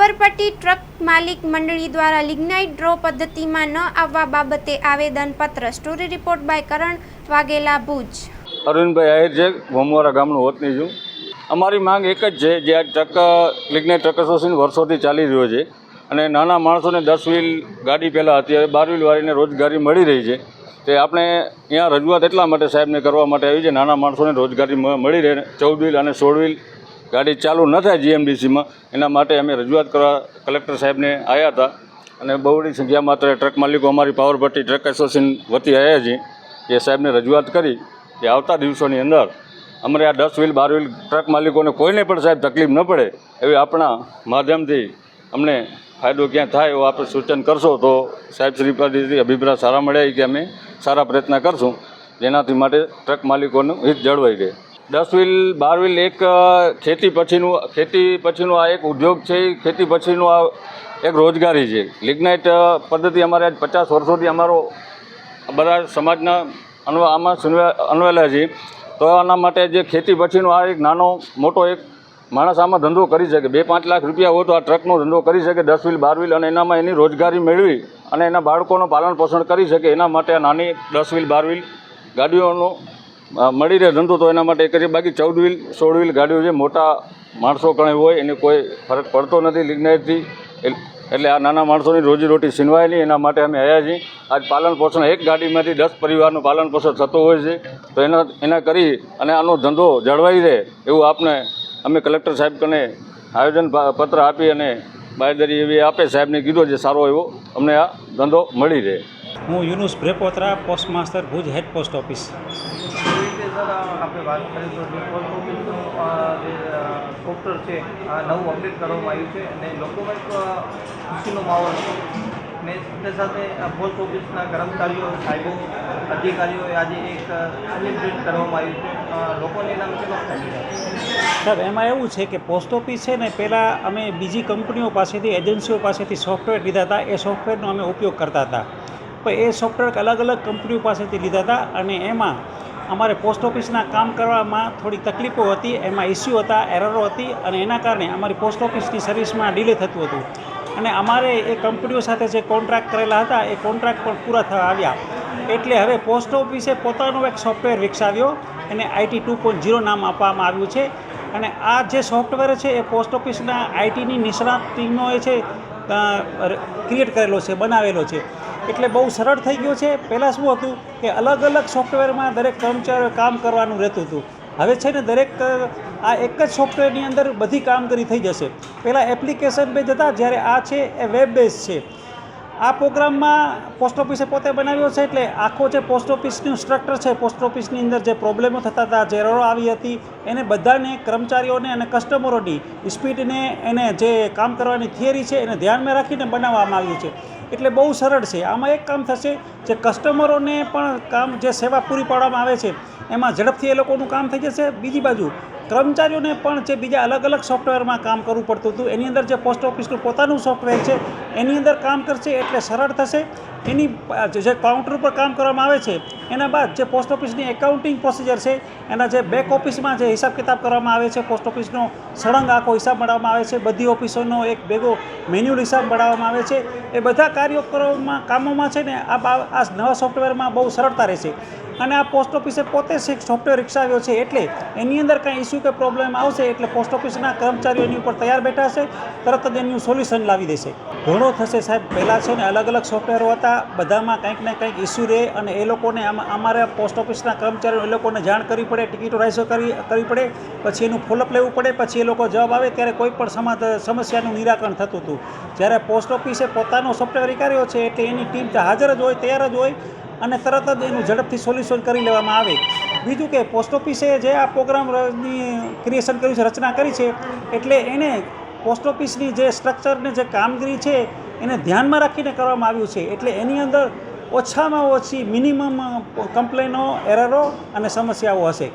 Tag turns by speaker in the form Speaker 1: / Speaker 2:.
Speaker 1: Pavarpatti truck માલિક મંડળી દ્વારા લિગ્નાઇટ ડ્રો પદ્ધતિમાં ન આવવા બાબતે આવેદનપત્ર। સ્ટોરી રિપોર્ટ બાય કરણ વાઘેલા, ભુજ।
Speaker 2: અરવિંદભાઈ આહિર છે, ભોમવારા ગામનો વતની છું। અમારી માંગ એક જ છે, જે આ ટ્રક લિગ્નાઇટ ટ્રક એસોસિએશન વર્ષોથી ચાલી રહ્યો છે અને નાના માણસોને 10 વ્હીલ ગાડી પહેલાં હતી, હવે 12 વ્હીલવાળીને રોજગારી મળી રહી છે। તે આપણે અહીંયા રજૂઆત એટલા માટે સાહેબને કરવા માટે આવી છે, નાના માણસોને રોજગારી મળી રહે, 14 વ્હીલ અને 16 વ્હીલ ગાડી ચાલુ ન થાય જીએમડીસીમાં, એના માટે અમે રજૂઆત કરવા કલેક્ટર સાહેબને આવ્યા હતા અને બહોળી સંખ્યામાં ટ્રક માલિકો અમારી પાવરપટ્ટી ટ્રક એસોસિએશન વતી આવ્યા છીએ। જે સાહેબને રજૂઆત કરી કે આવતા દિવસોની અંદર અમારે આ 10 વ્હીલ 12 વ્હીલ ટ્રક માલિકોને કોઈને પણ સાહેબ તકલીફ ન પડે એવી આપણા માધ્યમથી અમને ફાયદો ક્યાં થાય એવું આપણે સૂચન કરશો તો સાહેબ શ્રી પાસેથી અભિપ્રાય સારા મળ્યા કે અમે સારા પ્રયત્ન કરશું, જેનાથી માટે ટ્રક માલિકોનું હિત જળવાઈ રહે। 10 વ્હીલ 12 વ્હીલ એક ખેતી પછીનું આ એક ઉદ્યોગ છે, ખેતી પછીનું આ એક રોજગારી છે। લિગ્નાઇટ પદ્ધતિ અમારે આજ 50 વર્ષોથી અમારો બધા સમાજના આમાં અન્વેલા છે, તો આના માટે જે ખેતી પછીનો આ એક નાનો મોટો એક માણસ આમાં ધંધો કરી શકે, 2-5 લાખ રૂપિયા હોય તો આ ટ્રકનો ધંધો કરી શકે, 10 વ્હીલ 12 વ્હીલ, અને એનામાં એની રોજગારી મેળવી અને એના બાળકોનું પાલન પોષણ કરી શકે, એના માટે આ નાની 10 વ્હીલ 12 વ્હીલ ગાડીઓનો મળી રહે ધંધો, તો એના માટે કરીએ। બાકી 14 વ્હીલ 16 વ્હીલ ગાડીઓ છે, મોટા માણસો કણે હોય એને કોઈ ફરક પડતો નથી લિગ્નાઇટથી, એટલે આ નાના માણસોની રોજીરોટી છીનવાય નહીં, એના માટે અમે આવ્યા છીએ। આજ પાલન પોષણ એક ગાડીમાંથી 10 પરિવારનું પાલન પોષણ થતું હોય છે, તો એના કરી અને આનો ધંધો જળવાઈ રહે એવું આપને અમે કલેક્ટર સાહેબ કને આયોજન પત્ર આપી અને બાંયધરી એવી આપે સાહેબને કીધું છે, સારો એવો અમને આ ધંધો મળી રહે।
Speaker 3: હું Yunus Brepotra, post master, Bhuj head post office.
Speaker 4: આપણે વાત કરીએ તો જે પોસ્ટ ઓફિસનું જે સોફ્ટવેર છે આ નવું અપડેટ કરવામાં આવ્યું છે અને લોકોમાં એક ખુશીનો માહોલ છે ને સાથે સાથે પોસ્ટ ઓફિસના કર્મચારીઓ, સાહેબો, અધિકારીઓએ આજે એક સેલિબ્રેટ કરવામાં આવ્યું છે। લોકોને નામ કેટલો થાય
Speaker 3: સર, એમાં એવું છે કે પોસ્ટ ઓફિસ છે ને, પહેલાં અમે બીજી કંપનીઓ પાસેથી, એજન્સીઓ પાસેથી સોફ્ટવેર લીધા હતા, એ સોફ્ટવેરનો અમે ઉપયોગ કરતા હતા, પણ એ સોફ્ટવેર અલગ અલગ કંપનીઓ પાસેથી લીધા હતા અને એમાં અમારે પોસ્ટ ઓફિસના કામ કરવામાં થોડી તકલીફો હતી, એમાં ઇસ્યુ હતા, એરરો હતી અને એના કારણે અમારી પોસ્ટ ઓફિસની સર્વિસમાં ડિલે થતું હતું અને અમારે એ કંપનીઓ સાથે જે કોન્ટ્રાક્ટ કરેલા હતા એ કોન્ટ્રાક્ટ પણ પૂરા થવા આવ્યા, એટલે હવે પોસ્ટ ઓફિસે પોતાનો એક સોફ્ટવેર વિકસાવ્યો, એને IT 2.0 નામ આપવામાં આવ્યું છે અને આ જે સોફ્ટવેર છે એ પોસ્ટ ઓફિસના આઈટીની નિષ્ણાત ટીમોએ છે ક્રિએટ કરેલો છે, બનાવેલો છે, એટલે બહુ સરળ થઈ ગયો છે। પહેલાં શું હતું કે અલગ અલગ સોફ્ટવેરમાં દરેક કર્મચારીઓ કામ કરવાનું રહેતું હતું, હવે છે ને દરેક આ એક જ સોફ્ટવેરની અંદર બધી કામગીરી થઈ જશે। પહેલાં એપ્લિકેશન બેઝ હતા, જ્યારે આ છે એ વેબ બેઝ છે। આ પ્રોગ્રામમાં પોસ્ટ ઓફિસે પોતે બનાવ્યો છે, એટલે આખો જે પોસ્ટ ઓફિસનું સ્ટ્રક્ચર છે, પોસ્ટ ઓફિસની અંદર જે પ્રોબ્લેમો થતા હતા, જે એરરો આવી હતી, એને બધાને કર્મચારીઓને અને કસ્ટમરોની સ્પીડને, એને જે કામ કરવાની થિયરી છે એને ધ્યાનમાં રાખીને બનાવવામાં આવ્યું છે, એટલે બહુ સરળ છે। આમાં એક કામ થશે, જે કસ્ટમરોને પણ કામ, જે સેવા પૂરી પાડવામાં આવે છે એમાં ઝડપથી એ લોકોનું કામ થઈ જશે। બીજી બાજુ કર્મચારીઓને પણ જે બીજા અલગ અલગ સોફ્ટવેરમાં કામ કરવું પડતું હતું, એની અંદર જે પોસ્ટ ઓફિસનું પોતાનું સોફ્ટવેર છે એની અંદર કામ કરશે, એટલે સરળ થશે। એની જે કાઉન્ટર ઉપર કામ કરવામાં આવે છે એના બાદ જે પોસ્ટ ઓફિસની એકાઉન્ટિંગ પ્રોસિજર છે, એના જે બેક ઓફિસમાં જે હિસાબ કિતાબ કરવામાં આવે છે, પોસ્ટ ઓફિસનો સળંગ આખો હિસાબ બનાવવામાં આવે છે, બધી ઓફિસોનો એક ભેગો મેન્યુઅલ હિસાબ બનાવવામાં આવે છે, એ બધા કામોમાં છે ને આ નવા સોફ્ટવેરમાં બહુ સરળતા રહેશે। અને આ પોસ્ટ ઓફિસે પોતે સોફ્ટવેર વિકસાવ્યો છે, એટલે એની અંદર કાંઈ ઇસ્યુ કે પ્રોબ્લેમ આવશે એટલે પોસ્ટ ઓફિસના કર્મચારીઓ એની ઉપર તૈયાર બેઠા હશે, તરત જ એનું સોલ્યુશન લાવી દેશે। ઘણો થશે સાહેબ, પહેલાં છે ને અલગ અલગ સોફ્ટવેરો હતા, બધામાં કંઈક ને કંઈક ઇસ્યુ રહે અને એ લોકોને અમારા પોસ્ટ ઓફિસના કર્મચારીઓ એ લોકોને જાણ કરવી પડે, ટિકિટો રાઇઝ કરવી પડે, પછી એનું ફોલોઅપ લેવું પડે, પછી એ લોકો જવાબ આવે ત્યારે કોઈ પણ સમસ્યાનું નિરાકરણ થતું હતું। જ્યારે પોસ્ટ ઓફિસે પોતાનો સોફ્ટવેર વિકાર્યો છે એટલે એની ટીમ હાજર જ હોય, તૈયાર જ હોય અને તરત જ એનું ઝડપથી સોલ્યુશન કરી લેવામાં આવે। બીજું કે પોસ્ટ ઓફિસે જે આ પ્રોગ્રામની ક્રિએશન કર્યું છે, રચના કરી છે, એટલે એને પોસ્ટ ઓફિસની જે સ્ટ્રક્ચરને જે કામગીરી છે એને ધ્યાનમાં રાખીને કરવામાં આવ્યું છે, એટલે એની અંદર ઓછામાં ઓછી મિનિમમ કમ્પ્લેનો, એરરો અને સમસ્યાઓ હશે।